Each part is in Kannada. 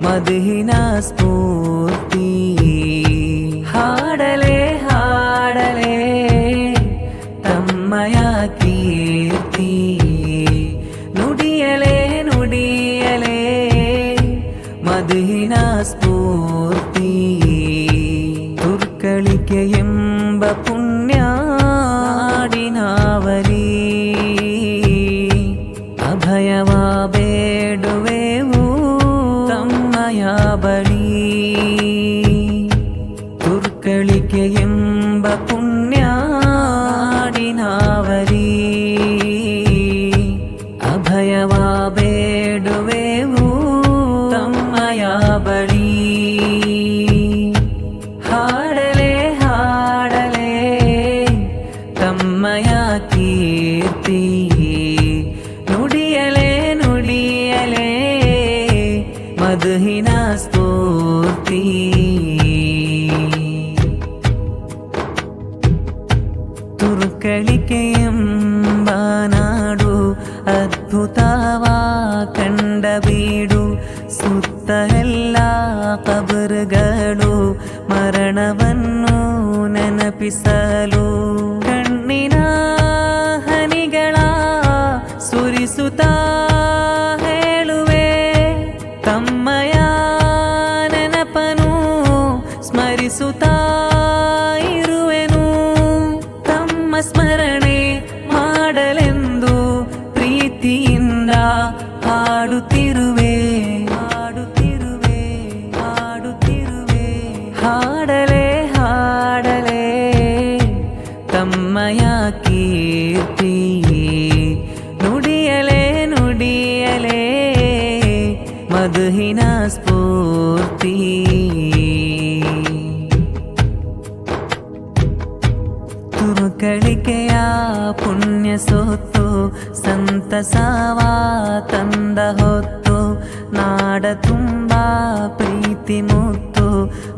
ಮಧುಹಿನ ಸ್ಫೂರ್ತಿ. ಹಾಡಲೆ ಹಾಡಲೆ ತಮ್ಮಯ ಕೀರ್ತಿ, ನುಡಿಯಲೆ ನುಡಿಯಲೆ ಮಧುಹಿನ ಸ್ಫೂರ್ತಿ. ತುರ್ಕಳಿಕೆ ಎಂಬ ಪುಣ್ಯ ನಾಡಿನಾವಲಿ, ಅಭಯವ ಬೇಡುವೆವು ತಮ್ಮಯ ಬಳಿ. ತುರ್ಕಳಿಕೆ ಎಂಬ ಪುಣ್ಯ ನಾಡಿನಾವಲಿ, ಅಭಯವ ಬೇಡುವೆವು ತಮ್ಮಯ ಬಳಿ. ಹಾಡಲೆ ಹಾಡಲೆ ತಮ್ಮಯ ಕೀರ್ತಿ, ನುಡಿಯಲೆ ನುಡಿಯಲೆ ಮಧುಹಿನ ಸ್ಫೂರ್ತಿ. ತುರ್ಕಳಿಕೆ ಎಂಬ ನಾಡು ಅದ್ಭುತವ ಕಂಡ ಬೀಡು, ಸುತ್ತ ಎಲ್ಲ ಕಬರ್ಗಳು ಮರಣವನ್ನು ನೆನಪಿಸಲು. ಕಣ್ಣಿನ ಹನಿಗಳ ಸುರಿಸುತ್ತಾ ಹೇಳುವೆ ತಮ್ಮಯ ನೆನಪನು ಸ್ಮರಿಸುತ್ತಾ ಇರುವೆನು. ತಮ್ಮ ಸ್ಮರಣೆ ಮಾಡಲೆಂದು ಪ್ರೀತಿಯಿಂದ ಹಾಡುತ್ತಿರುವೆ ಹಾಡುತ್ತಿರುವೆ ಹಾಡುತ್ತಿರುವೆ. ಹಾಡಲೆ ಹಾಡಲೆ ತಮ್ಮಯ ಕೀರ್ತಿ, ನುಡಿಯಲೆ ನುಡಿಯಲೆ ಮಧುಹಿನ ಸ್ಫೂರ್ತಿ. ತುರ್ಕಳಿಕೆಯ ಪುಣ್ಯ ಸೊತ್ತು ಸಂತಸವ ತಂದ ಹೊತ್ತು, ನಾಡ ತುಂಬ ಪ್ರೀತಿ ಮುತ್ತು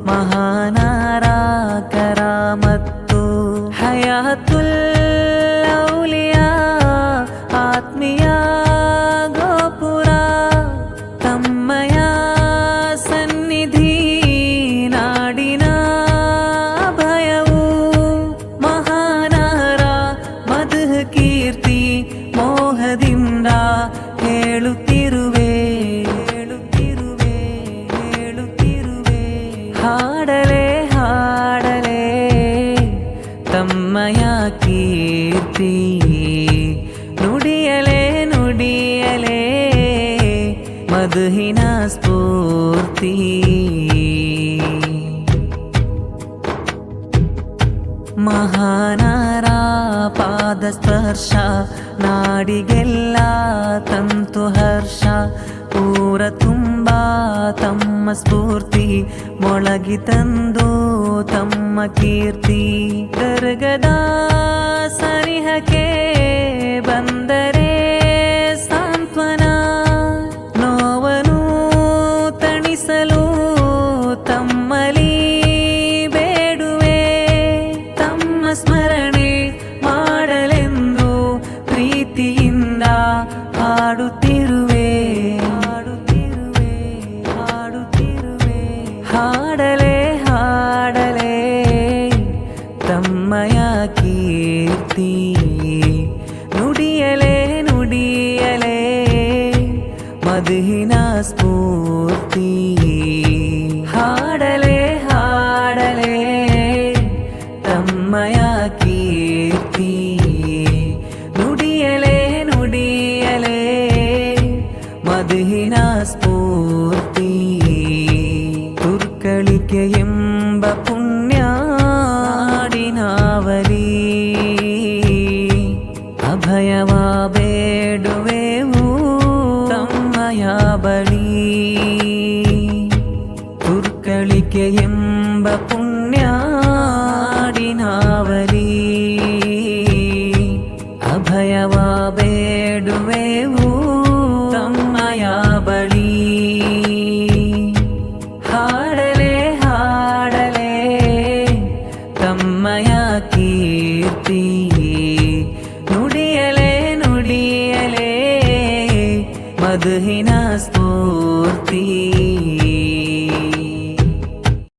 ಮಹಾನರ ಕರಾಮತ್ತು. ಹಯಾತುಲ್ ಔಲಿಯಾ ಆತ್ಮೀಯ ಗೋಪುರ, ತಮ್ಮಯ ಸನ್ನಿಧಿ ನಾಡಿನ ಭಯವು. ಮಹಾನರ ಮಧುಃ ಕೀರ್ತಿ ಮೋಹದಿಂದ ಹೇಳುತ್ತಿರುವೆ ಹೇಳುತ್ತಿರುವೆ ಹೇಳುತ್ತಿರುವೆ. ಹಾಡಲೆ ಹಾಡಲೆ ತಮ್ಮಯ ಕೀರ್ತಿ, ನುಡಿಯಲೆ ನುಡಿಯಲೆ ಮಧುಹಿನ ಸ್ಫೂರ್ತಿ. ಮಹಾನರ ಪಾದ ಸ್ಪರ್ಶ ನಾಡಿಗೆಲ್ಲ ತಂತು ಹರ್ಷ. ಊರ ತುಂಬ ತಮ್ಮ ಸ್ಫೂರ್ತಿ ಮೊಳಗಿ ತಂದು ತಮ್ಮ ಕೀರ್ತಿ. ದರ್ಗದ ಸನಿಹಕ್ಕೆ ಬಂದರೆ ಸಾಂತ್ವನ, ನೋವನು ತಣಿಸಲು ತಮ್ಮಲಿ ಬೇಡುವೆ. ತಮ್ಮ ಸ್ಮರಣೆ ಮಾಡಲೆಂದು ಪ್ರೀತಿಯಿಂದ ಹಾಡುತ್ತಿರುವೆ ಹಾಡುತ್ತಿರುವೆ ಹಾಡುತ್ತಿರುವೆ. ಹಾಡಲೆ ಹಾಡಲೆ ತಮ್ಮಯ ಕೀರ್ತಿ, ನುಡಿಯಲೆ ನುಡಿಯಲೆ ಮಧುಹಿನ ಸ್ಫೂರ್ತಿ. ಹಾಡಲೆ ಹಾಡಲೆ ತಮ್ಮಯ ಕೀರ್ತಿ, ನುಡಿಯಲೆ ನುಡಿಯಲೆ ಮಧುಹಿನ ಸ್ಫೂರ್ತಿ. ತುರ್ಕಳಿಕೆ ಎಂಬ ಪುಣ್ಯ ನಾಡಿನಾವಲಿ, ಅಭಯವ ಬೇಡುವೆವು ತಮ್ಮಯ ಬಳಿ. ತುರ್ಕಳಿಕೆ ಎಂಬ ಪುಣ್ಯ ನಾಡಿನಾವಲಿ, ಅಭಯವ ಬೇಡುವೆವು ತಮ್ಮಯ ಬಳಿ. ಹಾಡಲೆ ಹಾಡಲೆ ತಮ್ಮಯ ಕೀರ್ತಿ, ನುಡಿಯಲೆ ಮಧುಹಿನ ಸ್ಫೂರ್ತಿ